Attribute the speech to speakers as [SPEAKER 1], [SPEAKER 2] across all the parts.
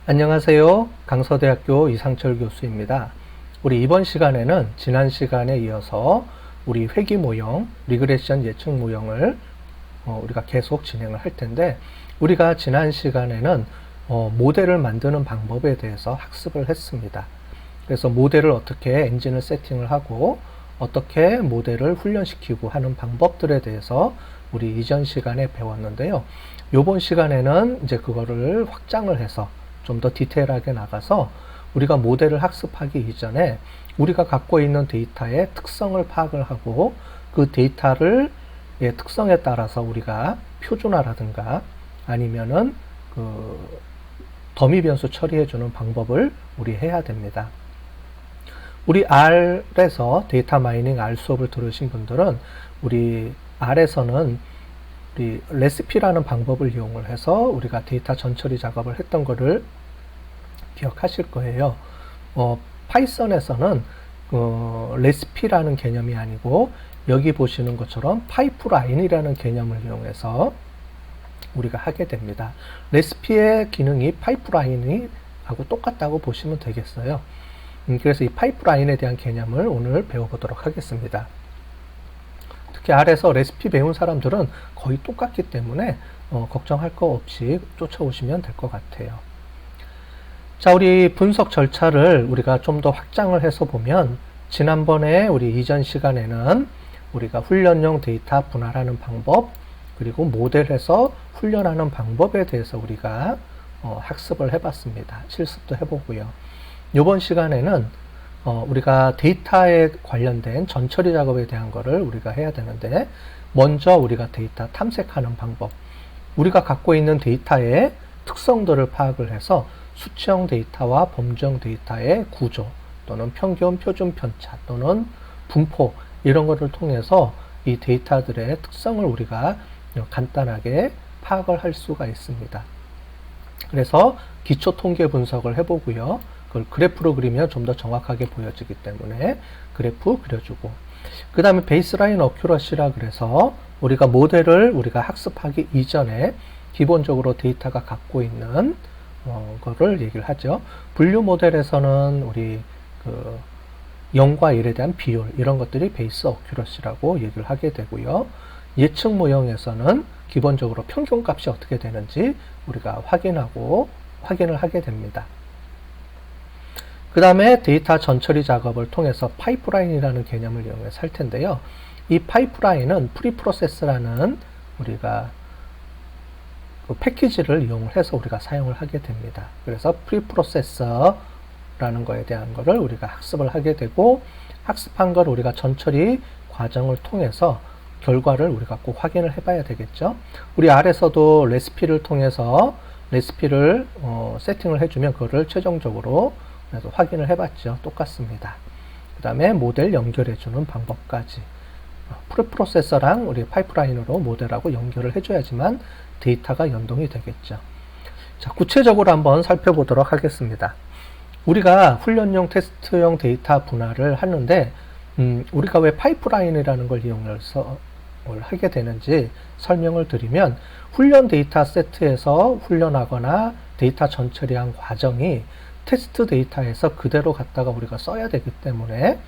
[SPEAKER 1] 안녕하세요. 강서대학교 이상철 교수입니다. 우리 이번 시간에는 지난 시간에 이어서 우리 회귀 모형, 리그레션 예측 모형을 우리가 계속 진행을 할 텐데, 우리가 지난 시간에는 모델을 만드는 방법에 대해서 학습을 했습니다. 그래서 모델을 어떻게 엔진을 세팅을 하고 어떻게 모델을 훈련시키고 하는 방법들에 대해서 우리 이전 시간에 배웠는데요. 이번 시간에는 이제 그거를 확장을 해서 좀 더 디테일하게 나가서 우리가 모델을 학습하기 이전에 우리가 갖고 있는 데이터의 특성을 파악을 하고 그 데이터를 특성에 따라서 우리가 표준화라든가 아니면은 그 더미 변수 처리해주는 방법을 우리 해야 됩니다. 우리 R에서 데이터 마이닝 R 수업을 들으신 분들은 우리 R에서는 우리 레시피라는 방법을 이용을 해서 우리가 데이터 전처리 작업을 했던 거를 기억하실 거예요. 파이썬에서는 레시피라는 개념이 아니고 여기 보시는 것처럼 파이프라인이라는 개념을 이용해서 우리가 하게 됩니다. 레시피의 기능이 파이프라인이 하고 똑같다고 보시면 되겠어요. 그래서 이 파이프라인에 대한 개념을 오늘 배워보도록 하겠습니다. 특히 R에서 레시피 배운 사람들은 거의 똑같기 때문에 걱정할 거 없이 쫓아오시면 될 것 같아요. 자, 우리 분석 절차를 우리가 좀 더 확장을 해서 보면 지난번에 우리 이전 시간에는 우리가 훈련용 데이터 분할하는 방법 그리고 모델해서 훈련하는 방법에 대해서 우리가 학습을 해봤습니다. 실습도 해보고요. 이번 시간에는 우리가 데이터에 관련된 전처리 작업에 대한 거를 우리가 해야 되는데, 먼저 우리가 데이터 탐색하는 방법, 우리가 갖고 있는 데이터의 특성들을 파악을 해서 수치형 데이터와 범주형 데이터의 구조 또는 평균, 표준 편차 또는 분포 이런 것을 통해서 이 데이터들의 특성을 우리가 간단하게 파악을 할 수가 있습니다. 그래서 기초 통계 분석을 해보고요. 그걸 그래프로 그리면 좀 더 정확하게 보여지기 때문에 그래프 그려주고, 그 다음에 베이스라인 어큐러시라 그래서 우리가 모델을 우리가 학습하기 이전에 기본적으로 데이터가 갖고 있는 거를 얘기를 하죠. 분류 모델에서는 우리 그 0과 1에 대한 비율 이런 것들이 베이스 어큐러시라고 얘기를 하게 되고요. 예측 모형에서는 기본적으로 평균 값이 어떻게 되는지 우리가 확인을 하게 됩니다. 그 다음에 데이터 전처리 작업을 통해서 파이프라인이라는 개념을 이용해서 할 텐데요. 이 파이프라인은 프리프로세스라는 우리가 그 패키지를 이용을 해서 우리가 사용을 하게 됩니다. 그래서 프리프로세서라는 거에 대한 거를 우리가 학습을 하게 되고, 학습한 걸 우리가 전처리 과정을 통해서 결과를 우리가 꼭 확인을 해봐야 되겠죠. 우리 R에서도 레시피를 통해서 레시피를 세팅을 해주면 그거를 최종적으로 그래서 확인을 해봤죠. 똑같습니다. 그 다음에 모델 연결해주는 방법까지. 프리프로세서랑 우리 파이프라인으로 모델하고 연결을 해줘야지만 데이터가 연동이 되겠죠. 자, 구체적으로 한번 살펴보도록 하겠습니다. 우리가 훈련용 테스트용 데이터 분할을 하는데, 우리가 왜 파이프라인이라는 걸 이용해서 하게 되는지 설명을 드리면, 훈련 데이터 세트에서 훈련하거나 데이터 전처리한 과정이 테스트 데이터에서 그대로 갖다가 우리가 써야 되기 때문에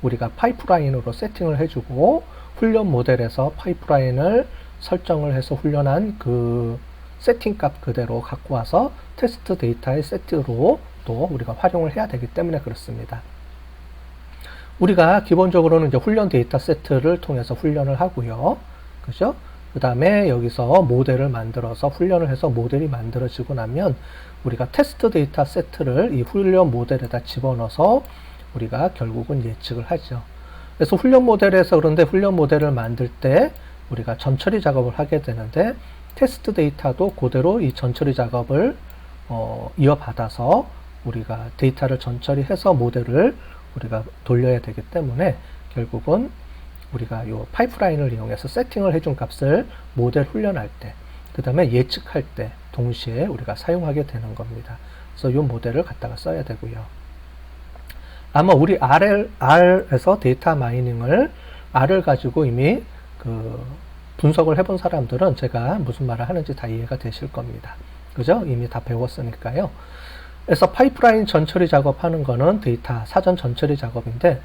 [SPEAKER 1] 우리가 파이프라인으로 세팅을 해주고, 훈련 모델에서 파이프라인을 설정을 해서 훈련한 그 세팅 값 그대로 갖고 와서 테스트 데이터의 세트로 또 우리가 활용을 해야 되기 때문에 그렇습니다. 우리가 기본적으로는 이제 훈련 데이터 세트를 통해서 훈련을 하고요. 그죠? 그 다음에 여기서 모델을 만들어서 훈련을 해서 모델이 만들어지고 나면 우리가 테스트 데이터 세트를 이 훈련 모델에다 집어넣어서 우리가 결국은 예측을 하죠. 그래서 훈련 모델에서 그런데 훈련 모델을 만들 때 우리가 전처리 작업을 하게 되는데, 테스트 데이터도 그대로 이 전처리 작업을 이어받아서 우리가 데이터를 전처리해서 모델을 우리가 돌려야 되기 때문에 결국은 우리가 이 파이프라인을 이용해서 세팅을 해준 값을 모델 훈련할 때, 그 다음에 예측할 때 동시에 우리가 사용하게 되는 겁니다. 그래서 이 모델을 갖다가 써야 되고요. 아마 우리 R에서 데이터 마이닝을 R을 가지고 이미 그 분석을 해본 사람들은 제가 무슨 말을 하는지 다 이해가 되실 겁니다. 그죠? 이미 다 배웠으니까요. 그래서 파이프라인 전처리 작업하는 거는 데이터 사전 전처리 작업인데,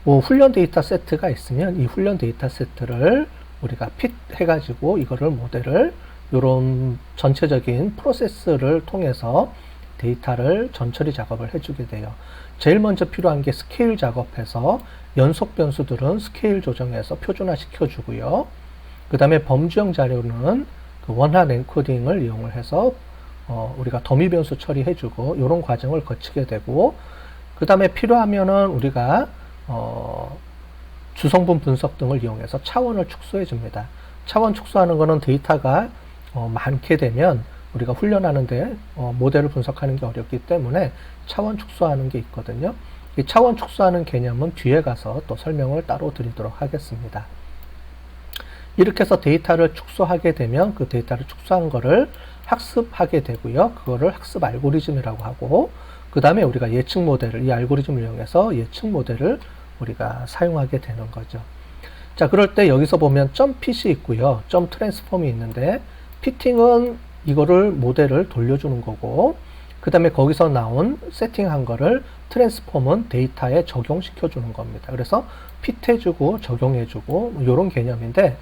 [SPEAKER 1] 뭐 훈련 데이터 세트가 있으면 이 훈련 데이터 세트를 우리가 핏 해가지고 이거를 모델을 이런 전체적인 프로세스를 통해서 데이터를 전처리 작업을 해주게 돼요. 제일 먼저 필요한 게 스케일 작업해서 연속 변수들은 스케일 조정해서 표준화 시켜주고요. 그 다음에 범주형 자료는 그 원한 엔코딩을 이용을 해서 우리가 더미 변수 처리해주고 이런 과정을 거치게 되고, 그 다음에 필요하면은 우리가 주성분 분석 등을 이용해서 차원을 축소해 줍니다. 차원 축소하는 거는 데이터가 많게 되면 우리가 훈련하는데 모델을 분석하는 게 어렵기 때문에 차원 축소하는 게 있거든요. 이 차원 축소하는 개념은 뒤에 가서 또 설명을 따로 드리도록 하겠습니다. 이렇게 해서 데이터를 축소하게 되면 그 데이터를 축소한 거를 학습하게 되고요. 그거를 학습 알고리즘이라고 하고, 그 다음에 우리가 예측 모델을, 이 알고리즘을 이용해서 예측 모델을 우리가 사용하게 되는 거죠. 자, 그럴 때 여기서 보면 점 핏이 있고요. 점 트랜스폼이 있는데, 피팅은 이거를 모델을 돌려주는 거고, 그 다음에 거기서 나온 세팅한 거를 트랜스폼은 데이터에 적용시켜 주는 겁니다. 그래서 핏해주고 적용해주고 이런 개념인데,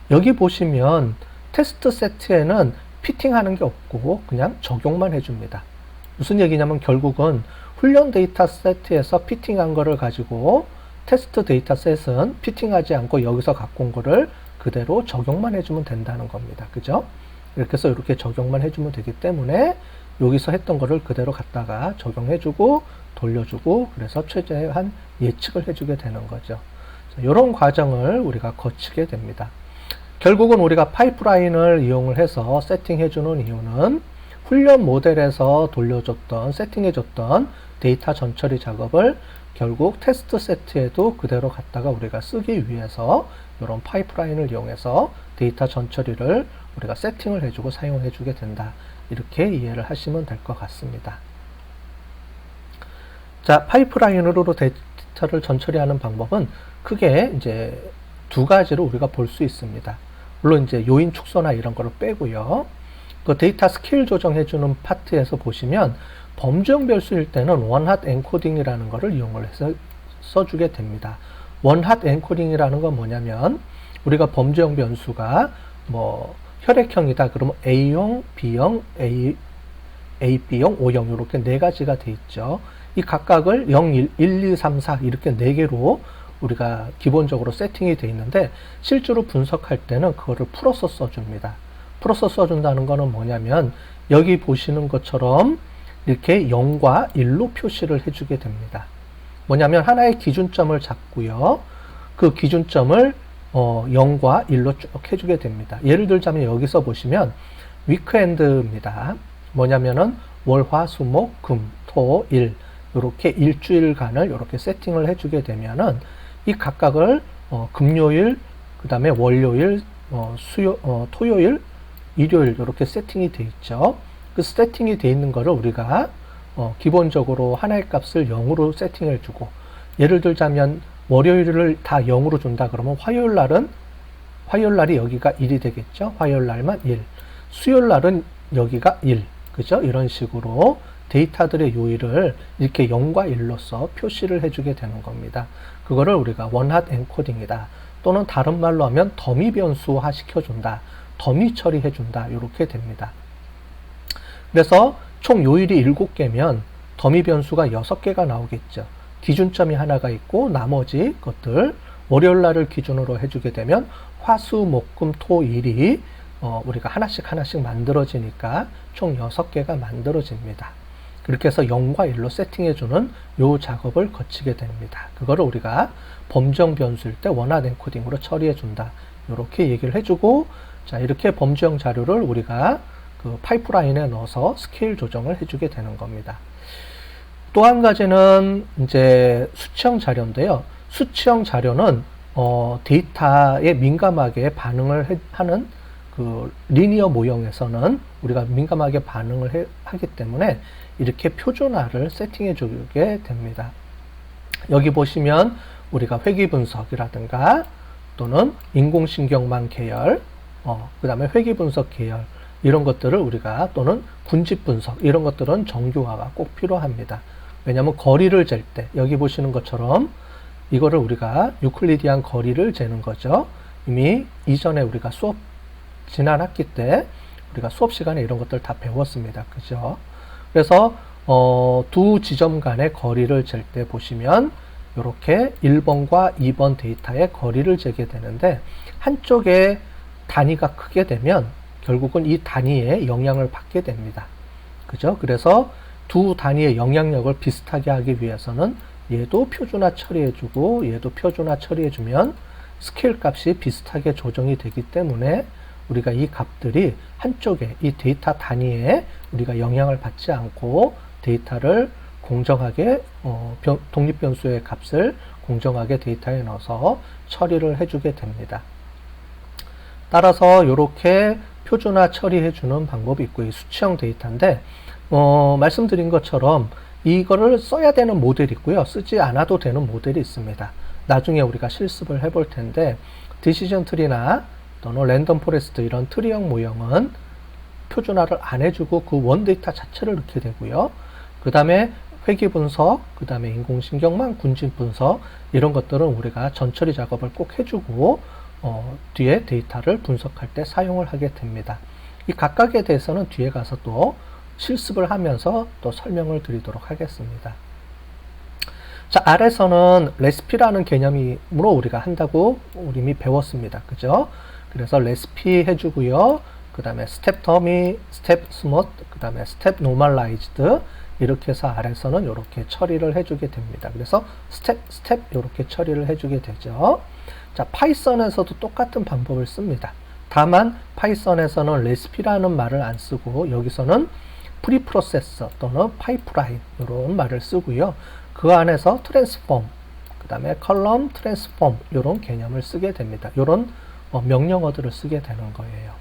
[SPEAKER 1] 여기 보시면 테스트 세트에는 피팅하는 게 없고 그냥 적용만 해줍니다. 무슨 얘기냐면 결국은 훈련 데이터 세트에서 피팅한 거를 가지고 테스트 데이터 셋은 피팅하지 않고 여기서 갖고 온 거를 그대로 적용만 해주면 된다는 겁니다. 그죠? 이렇게 해서 이렇게 적용만 해주면 되기 때문에 여기서 했던 거를 그대로 갖다가 적용해주고 돌려주고, 그래서 최대한 예측을 해주게 되는 거죠. 이런 과정을 우리가 거치게 됩니다. 결국은 우리가 파이프라인을 이용을 해서 세팅해주는 이유는 훈련 모델에서 돌려줬던, 세팅해줬던 데이터 전처리 작업을 결국 테스트 세트에도 그대로 갖다가 우리가 쓰기 위해서 이런 파이프라인을 이용해서 데이터 전처리를 우리가 세팅을 해주고 사용을 해주게 된다. 이렇게 이해를 하시면 될 것 같습니다. 자, 파이프라인으로 데이터를 전처리하는 방법은 크게 이제 두 가지로 우리가 볼 수 있습니다. 물론 이제 요인 축소나 이런 거를 빼고요. 그 데이터 스케일 조정해주는 파트에서 보시면 범주형 별수일 때는 원핫 엔코딩이라는 거를 이용을 해서 써주게 됩니다. 원핫 엔코딩이라는 건 뭐냐면 우리가 범주형 변수가 뭐 혈액형이다 그러면 A형, B형, AB형, O형 이렇게 네 가지가 돼 있죠. 이 각각을 0, 1, 2, 3, 4 이렇게 네 개로 우리가 기본적으로 세팅이 돼 있는데, 실제로 분석할 때는 그거를 풀어서 써줍니다. 풀어서 써준다는 거는 뭐냐면 여기 보시는 것처럼 이렇게 0과 1로 표시를 해주게 됩니다. 뭐냐면 하나의 기준점을 잡고요. 그 기준점을 0과 1로 쭉 해주게 됩니다. 예를 들자면 여기서 보시면 위크엔드입니다. 뭐냐면은 월, 화, 수, 목, 금, 토, 일 이렇게 일주일간을 이렇게 세팅을 해주게 되면은 이 각각을 금요일, 그 다음에 월요일, 토요일, 일요일 이렇게 세팅이 돼 있죠. 그 세팅이 돼 있는 거를 우리가 기본적으로 하나의 값을 0으로 세팅해 주고, 예를 들자면 월요일을 다 0으로 준다 그러면 화요일 날이 여기가 1이 되겠죠. 화요일 날만 1. 수요일 날은 여기가 1. 그죠? 이런 식으로 데이터들의 요일을 이렇게 0과 1로서 표시를 해주게 되는 겁니다. 그거를 우리가 원핫 엔코딩이다. 또는 다른 말로 하면 더미 변수화 시켜준다. 더미 처리해준다. 이렇게 됩니다. 그래서 총 요일이 7개면 더미 변수가 6개가 나오겠죠. 기준점이 하나가 있고 나머지 것들 월요일 날을 기준으로 해주게 되면 화, 수, 목, 금, 토, 일이 우리가 하나씩 만들어지니까 총 6개가 만들어집니다. 그렇게 해서 0과 1로 세팅해주는 요 작업을 거치게 됩니다. 그거를 우리가 범주형 변수일 때 원핫 엔코딩으로 처리해준다. 이렇게 얘기를 해주고, 자, 이렇게 범주형 자료를 우리가 그 파이프라인에 넣어서 스케일 조정을 해주게 되는 겁니다. 또 한 가지는 이제 수치형 자료인데요. 수치형 자료는 데이터에 민감하게 반응을 하는 그 리니어 모형에서는 우리가 민감하게 반응을 하기 때문에 이렇게 표준화를 세팅해 주게 됩니다. 여기 보시면 우리가 회귀 분석이라든가 또는 인공신경망 계열, 그 다음에 회귀 분석 계열, 이런 것들을 우리가 또는 군집 분석 이런 것들은 정교화가 꼭 필요합니다. 왜냐하면 거리를 잴 때 여기 보시는 것처럼 이거를 우리가 유클리디안 거리를 재는 거죠. 이미 이전에 우리가 지난 학기 때 우리가 수업 시간에 이런 것들 다 배웠습니다. 그죠? 그래서 두 지점 간의 거리를 잴 때 보시면 이렇게 1번과 2번 데이터의 거리를 재게 되는데 한쪽의 단위가 크게 되면 결국은 이 단위에 영향을 받게 됩니다. 그죠? 그래서 두 단위의 영향력을 비슷하게 하기 위해서는 얘도 표준화 처리해주고 얘도 표준화 처리해주면 스케일 값이 비슷하게 조정이 되기 때문에 우리가 이 값들이 한쪽에 이 데이터 단위에 우리가 영향을 받지 않고 데이터를 공정하게 독립변수의 값을 공정하게 데이터에 넣어서 처리를 해주게 됩니다. 따라서 이렇게 표준화 처리해주는 방법이 있고 이 수치형 데이터인데 말씀드린 것처럼 이거를 써야 되는 모델이 있고요. 쓰지 않아도 되는 모델이 있습니다. 나중에 우리가 실습을 해볼 텐데 디시전 트리나 또는 랜덤 포레스트 이런 트리형 모형은 표준화를 안 해주고 그 원 데이터 자체를 넣게 되고요. 그 다음에 회귀 분석, 그 다음에 인공신경망, 군집 분석 이런 것들은 우리가 전처리 작업을 꼭 해주고 뒤에 데이터를 분석할 때 사용을 하게 됩니다. 이 각각에 대해서는 뒤에 가서 또 실습을 하면서 또 설명을 드리도록 하겠습니다. 자, 아래서는 레시피라는 개념으로 우리가 한다고 우리 이미 배웠습니다. 그죠? 그래서 레시피 해주고요. 그 다음에 스텝 더미, 스텝 스무트, 그 다음에 스텝 노멀라이즈드 이렇게 해서 아래서는 이렇게 처리를 해주게 됩니다. 그래서 스텝 이렇게 처리를 해주게 되죠. 자, 파이썬에서도 똑같은 방법을 씁니다. 다만 파이썬에서는 레시피라는 말을 안 쓰고 여기서는 프리프로세서 또는 파이프라인 이런 말을 쓰고요. 그 안에서 트랜스폼, 그 다음에 컬럼 트랜스폼 이런 개념을 쓰게 됩니다. 이런 명령어들을 쓰게 되는 거예요.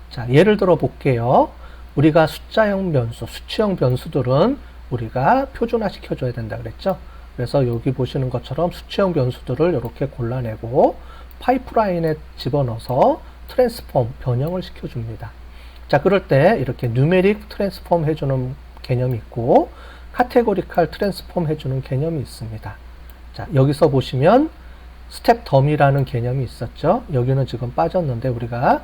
[SPEAKER 1] 자, 예를 들어 볼게요. 우리가 숫자형 변수, 수치형 변수들은 우리가 표준화 시켜줘야 된다 그랬죠. 그래서 여기 보시는 것처럼 수치형 변수들을 이렇게 골라내고 파이프라인에 집어넣어서 트랜스폼, 변형을 시켜줍니다. 자, 그럴 때 이렇게 누메릭 트랜스폼 해주는 개념이 있고 카테고리칼 트랜스폼 해주는 개념이 있습니다. 자, 여기서 보시면 스텝 더미라는 개념이 있었죠. 여기는 지금 빠졌는데 우리가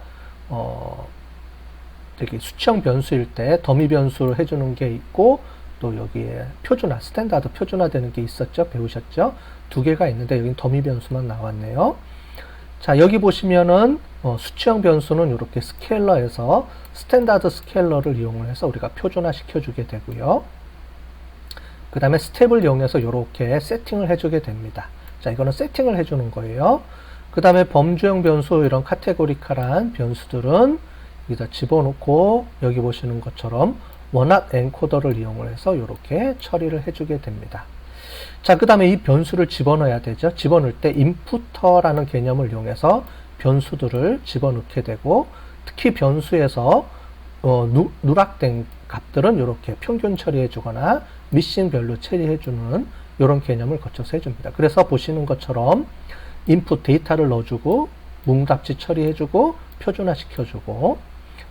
[SPEAKER 1] 되게 수치형 변수일 때 더미 변수를 해주는 게 있고 또 여기에 표준화, 스탠다드 표준화 되는 게 있었죠. 배우셨죠? 두 개가 있는데 여기는 더미 변수만 나왔네요. 자, 여기 보시면은 수치형 변수는 이렇게 스케일러에서 스탠다드 스케일러를 이용을 해서 우리가 표준화 시켜주게 되고요. 그 다음에 스텝을 이용해서 이렇게 세팅을 해주게 됩니다. 자, 이거는 세팅을 해주는 거예요. 그 다음에 범주형 변수 이런 카테고리칼한 변수들은 여기다 집어넣고 여기 보시는 것처럼 원핫 엔코더를 이용을 해서 이렇게 처리를 해주게 됩니다. 자, 그 다음에 이 변수를 집어넣어야 되죠. 집어넣을 때 인푸터라는 개념을 이용해서 변수들을 집어넣게 되고 특히 변수에서 누락된 값들은 이렇게 평균 처리해 주거나 미싱 밸류 처리해 주는 이런 개념을 거쳐서 해줍니다. 그래서 보시는 것처럼 인풋 데이터를 넣어주고 뭉답지 처리해주고 표준화 시켜주고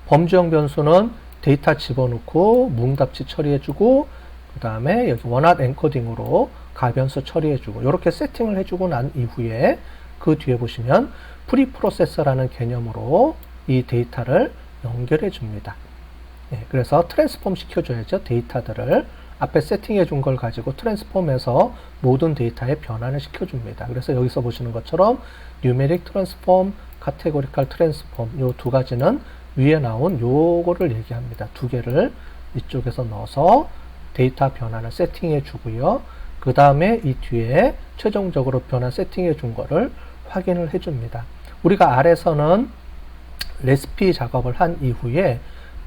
[SPEAKER 1] 범주형 변수는 데이터 집어넣고 뭉답지 처리해주고 그 다음에 여기 원핫 엔코딩으로 가변수 처리해주고 이렇게 세팅을 해주고 난 이후에 그 뒤에 보시면 프리프로세서라는 개념으로 이 데이터를 연결해 줍니다. 그래서 트랜스폼 시켜줘야죠. 데이터들을 앞에 세팅해 준 걸 가지고 트랜스폼해서 모든 데이터에 변환을 시켜줍니다. 그래서 여기서 보시는 것처럼 뉴메릭 트랜스폼, 카테고리칼 트랜스폼 요 두 가지는 위에 나온 요거를 얘기합니다. 두 개를 이쪽에서 넣어서 데이터 변환을 세팅해 주고요. 그 다음에 이 뒤에 최종적으로 변환 세팅해 준 거를 확인을 해 줍니다. 우리가 아래서는 레시피 작업을 한 이후에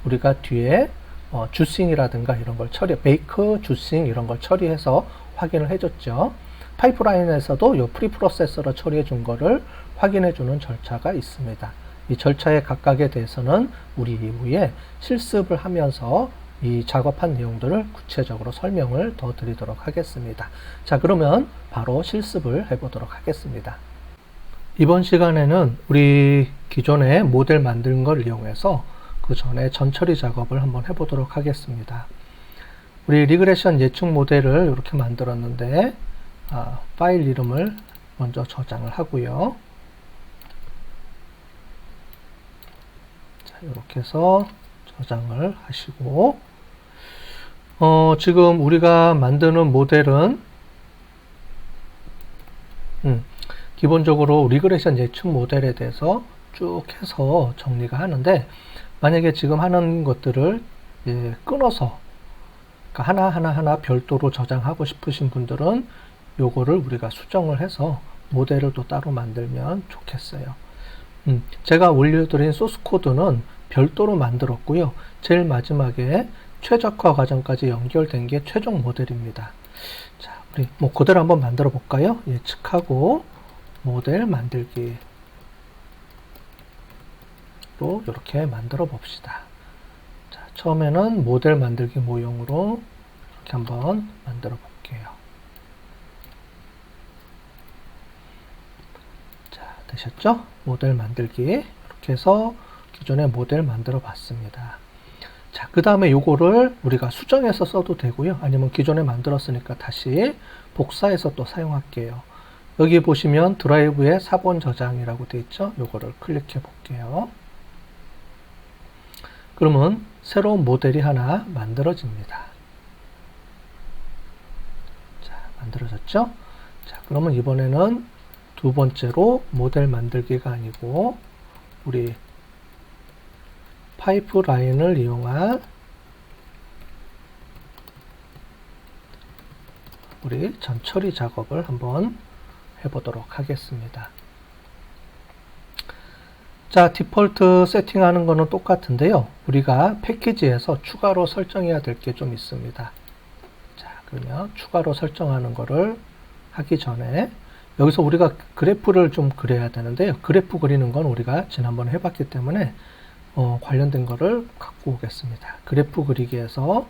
[SPEAKER 1] 우리가 뒤에 주싱이라든가 이런 걸 메이크, 주싱 이런 걸 처리해서 확인을 해줬죠. 파이프라인에서도 이 프리프로세서로 처리해 준 거를 확인해 주는 절차가 있습니다. 이 절차의 각각에 대해서는 우리 이후에 실습을 하면서 이 작업한 내용들을 구체적으로 설명을 더 드리도록 하겠습니다. 자, 그러면 바로 실습을 해보도록 하겠습니다. 이번 시간에는 우리 기존에 모델 만든 걸 이용해서 그 전에 전처리 작업을 한번 해보도록 하겠습니다. 우리 리그레션 예측 모델을 이렇게 만들었는데 파일 이름을 먼저 저장을 하고요. 자, 이렇게 해서 저장을 하시고 지금 우리가 만드는 모델은 기본적으로 리그레션 예측 모델에 대해서 쭉 해서 정리가 하는데, 만약에 지금 하는 것들을 끊어서 그러니까 하나하나 별도로 저장하고 싶으신 분들은 요거를 우리가 수정을 해서 모델을 또 따로 만들면 좋겠어요. 제가 올려드린 소스 코드는 별도로 만들었고요. 제일 마지막에 최적화 과정까지 연결된 게 최종 모델입니다. 자, 우리 그대로 한번 만들어 볼까요? 예측하고 모델 만들기로 이렇게 만들어 봅시다. 자, 처음에는 모델 만들기 모형으로 이렇게 한번 만들어 볼게요. 자, 되셨죠? 모델 만들기 이렇게 해서 기존의 모델 만들어 봤습니다. 자, 그 다음에 요거를 우리가 수정해서 써도 되고요. 아니면 기존에 만들었으니까 다시 복사해서 또 사용할게요. 여기 보시면 드라이브에 사본 저장이라고 되어 있죠. 요거를 클릭해 볼게요. 그러면 새로운 모델이 하나 만들어집니다. 자, 만들어졌죠? 자, 그러면 이번에는 두 번째로 모델 만들기가 아니고 우리 파이프라인을 이용한 우리 전처리 작업을 한번 해보도록 하겠습니다. 자, 디폴트 세팅하는 거는 똑같은데요. 우리가 패키지에서 추가로 설정해야 될 게 좀 있습니다. 자, 그러면 추가로 설정하는 거를 하기 전에 여기서 우리가 그래프를 좀 그려야 되는데요. 그래프 그리는 건 우리가 지난번에 해봤기 때문에 관련된 거를 갖고 오겠습니다. 그래프 그리기에서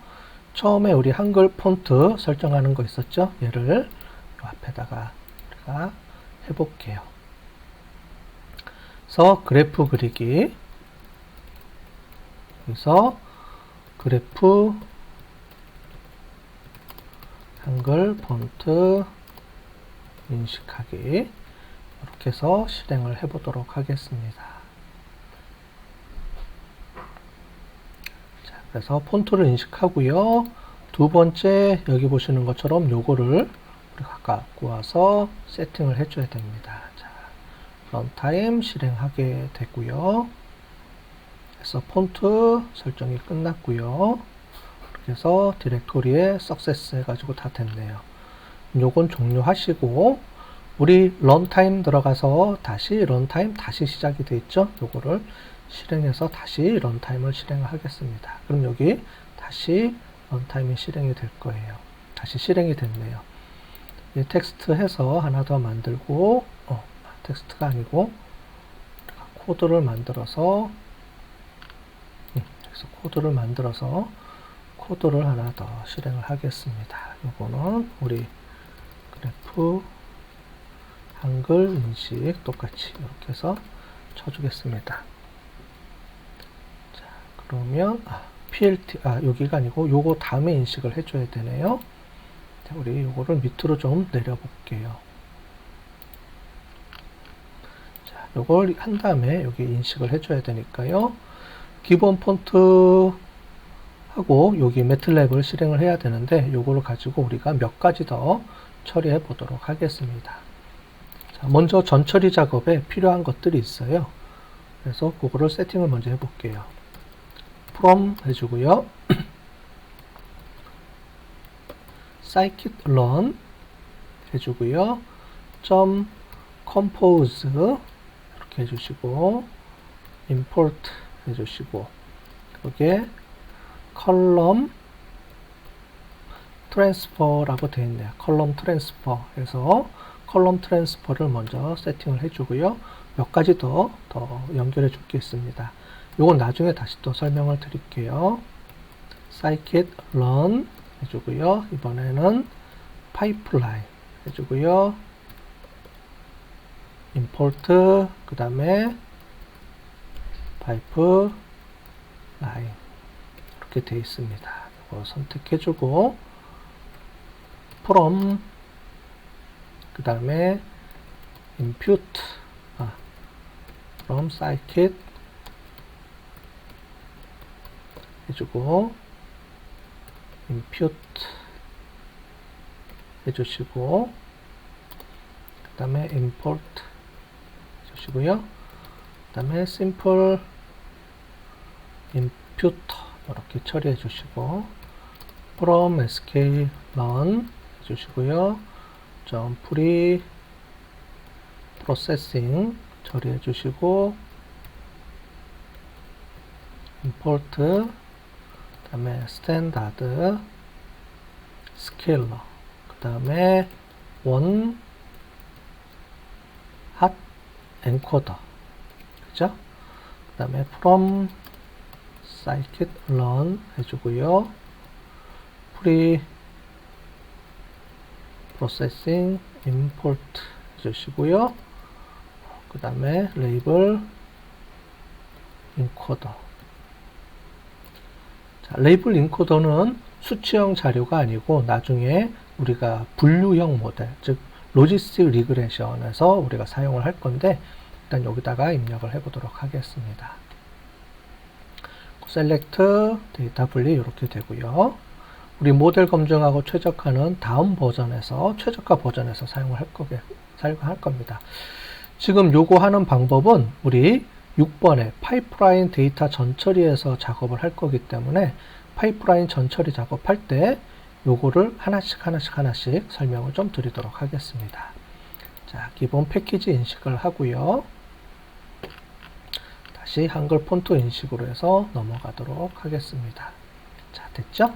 [SPEAKER 1] 처음에 우리 한글 폰트 설정하는 거 있었죠? 얘를 이 앞에다가 우리가 해볼게요. 그래서 그래프 그리기, 여기서 그래프 한글 폰트 인식하기 이렇게 해서 실행을 해보도록 하겠습니다. 그래서 폰트를 인식하고요. 두 번째 여기 보시는 것처럼 요거를 우리가 갖고 와서 세팅을 해줘야 됩니다. 자, 런타임 실행하게 되고요. 그래서 폰트 설정이 끝났고요. 이렇게 해서 디렉토리에 석세스 해가지고 다 됐네요. 요건 종료하시고 우리 런타임 들어가서 다시 런타임 다시 시작이 돼 있죠. 요거를 실행해서 다시 런타임을 실행하겠습니다. 그럼 여기 다시 런타임이 실행이 될 거예요. 다시 실행이 됐네요. 텍스트 해서 하나 더 만들고 텍스트가 아니고 코드를 만들어서 그래서 코드를 하나 더 실행을 하겠습니다. 요거는 우리 그래프 한글 인식 똑같이 이렇게 해서 쳐주겠습니다. 그러면 PLT 여기가 아니고 요거 다음에 인식을 해줘야 되네요. 자, 우리 요거를 밑으로 좀 내려 볼게요. 자, 요걸 한 다음에 여기 인식을 해줘야 되니까요. 기본 폰트 하고 여기 매틀랩을 실행을 해야 되는데 요거를 가지고 우리가 몇 가지 더 처리해 보도록 하겠습니다. 자, 먼저 전처리 작업에 필요한 것들이 있어요. 그래서 그거를 세팅을 먼저 해 볼게요. from 해주고요. scikit-learn 해주고요. .compose 이렇게 해주시고 import 해주시고 여기에 column transfer라고 되어 있네요. column transfer 해서 column transfer를 먼저 세팅을 해주고요. 몇 가지 더 연결해 줄 게 있습니다. 요건 나중에 다시 또 설명을 드릴게요. scikit-learn 해주고요. 이번에는 pipeline 해주고요. import 그 다음에 pipe 라인 이렇게 되어 있습니다. 이거 선택해주고 from 그 다음에 impute from scikit 해주고 impute 해주시고 그 다음에 import 해주시고요. 그 다음에 simple imputer 이렇게 처리해 주시고 from sklearn 해주시고요. pre processing 처리해 주시고 import 그 다음에 standard scalar 그 다음에 one hot encoder 그죠? 그 다음에 from scikit-learn 해주고요. pre processing import 해주시고요. 그 다음에 label encoder. 자, label encoder는 수치형 자료가 아니고 나중에 우리가 분류형 모델, 즉 로지스틱 리그레션에서 우리가 사용을 할 건데 일단 여기다가 입력을 해보도록 하겠습니다. select 데이터 분리 이렇게 되고요. 우리 모델 검증하고 최적화는 다음 버전에서 최적화 버전에서 사용을 할 겁니다. 지금 요거 하는 방법은 우리 6번에 파이프라인 데이터 전처리에서 작업을 할 거기 때문에 파이프라인 전처리 작업할 때 요거를 하나씩 설명을 좀 드리도록 하겠습니다. 자, 기본 패키지 인식을 하고요. 다시 한글 폰트 인식으로 해서 넘어가도록 하겠습니다. 자, 됐죠?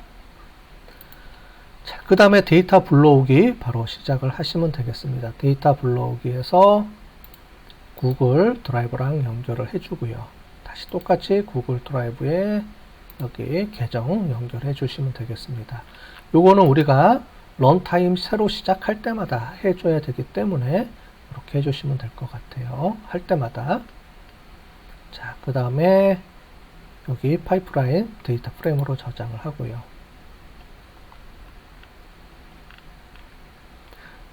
[SPEAKER 1] 자, 그 다음에 데이터 불러오기 바로 시작을 하시면 되겠습니다. 데이터 불러오기에서 구글 드라이브랑 연결을 해주고요. 다시 똑같이 구글 드라이브에 여기 계정 연결해 주시면 되겠습니다. 요거는 우리가 런타임 새로 시작할 때마다 해줘야 되기 때문에 이렇게 해주시면 될 것 같아요. 할 때마다. 자, 그 다음에 여기 파이프라인 데이터 프레임으로 저장을 하고요.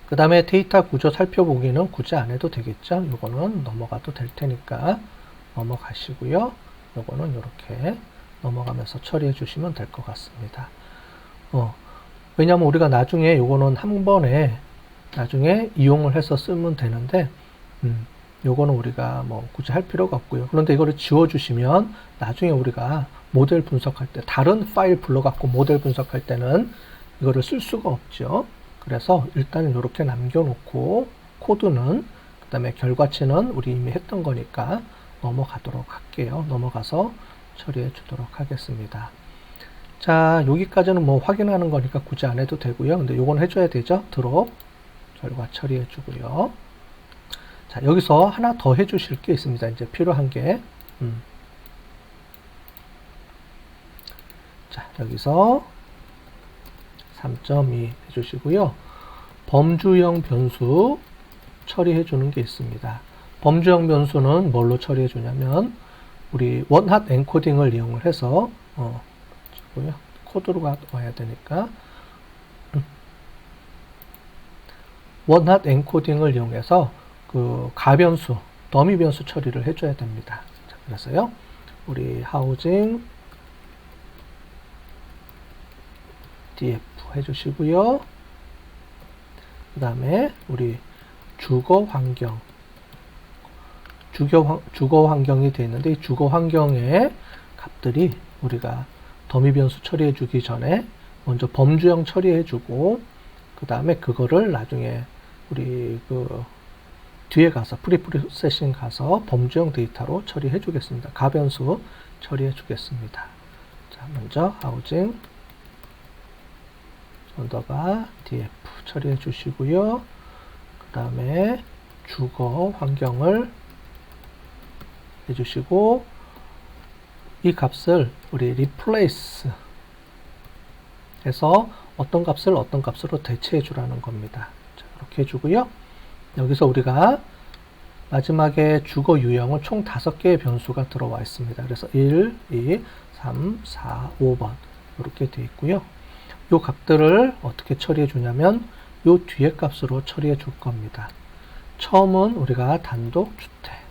[SPEAKER 1] 그 다음에 데이터 구조 살펴보기는 굳이 안 해도 되겠죠. 요거는 넘어가도 될 테니까 넘어가시고요. 요거는 이렇게 넘어가면서 처리해 주시면 될 것 같습니다. 왜냐면 우리가 나중에 요거는 한 번에 나중에 이용을 해서 쓰면 되는데 요거는 우리가 뭐 굳이 할 필요가 없고요. 그런데 이거를 지워 주시면 나중에 우리가 모델 분석할 때 다른 파일 불러갖고 모델 분석할 때는 이거를 쓸 수가 없죠. 그래서 일단 이렇게 남겨놓고 코드는 그 다음에 결과치는 우리 이미 했던 거니까 넘어가도록 할게요. 넘어가서 처리해 주도록 하겠습니다. 자, 여기까지는 뭐 확인하는 거니까 굳이 안 해도 되고요. 근데 요건 해줘야 되죠. 드롭 결과 처리해 주고요. 자, 여기서 하나 더 해주실 게 있습니다. 이제 필요한 게 자, 여기서 3.2 해주시고요. 범주형 변수 처리해 주는 게 있습니다. 범주형 변수는 뭘로 처리해 주냐면 우리 원핫 엔코딩을 이용을 해서 코드로 와야 되니까 원핫 엔코딩을 이용해서 그 가변수, 더미 변수 처리를 해줘야 됩니다. 자, 그래서요, 우리 하우징 df 해주시고요. 그 다음에 우리 주거 환경, 주거 환경이 되어 있는데 이 주거 환경의 값들이 우리가 더미 변수 처리해 주기 전에 먼저 범주형 처리해 주고 그 다음에 그거를 나중에 우리 그 뒤에 가서 프리프로세싱 가서 범주형 데이터로 처리해 주겠습니다. 가변수 처리해 주겠습니다. 자, 먼저 하우징 언더바 df 처리해 주시고요. 그 다음에 주거 환경을 해주시고 이 값을 우리 replace 해서 어떤 값을 어떤 값으로 대체해 주라는 겁니다. 자, 이렇게 해주고요. 여기서 우리가 마지막에 주거 유형은 총 5개의 변수가 들어와 있습니다. 그래서 1, 2, 3, 4, 5번 이렇게 되어 있고요. 이 값들을 어떻게 처리해 주냐면 이 뒤에 값으로 처리해 줄 겁니다. 처음은 우리가 단독주택.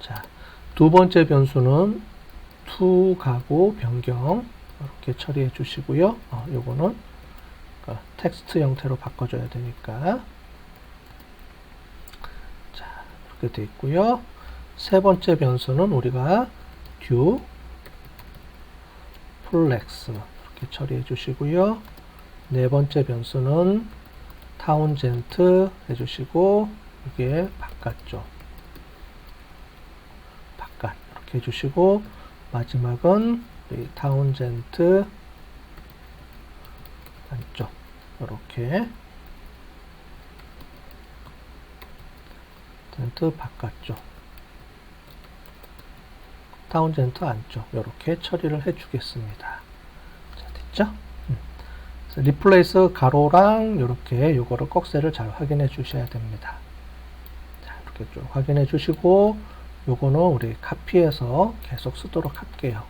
[SPEAKER 1] 자, 두 번째 변수는 투 가구 변경 이렇게 처리해 주시고요. 요거는 텍스트 형태로 바꿔줘야 되니까. 자, 이렇게 되어 있고요. 세 번째 변수는 우리가 듀 플렉스 이렇게 처리해 주시고요. 네 번째 변수는 타운젠트 해주시고 이게 바깥쪽 바깥 이렇게 해주시고 마지막은 우리 타운젠트 안쪽 이렇게 젠트 바깥쪽 타운젠트 안쪽 이렇게 처리를 해 주겠습니다. 자, 됐죠? 리플레이스 가로랑 이렇게 요거를 꺽쇠를 잘 확인해 주셔야 됩니다. 자, 이렇게 쭉 확인해 주시고 요거는 우리 카피해서 계속 쓰도록 할게요.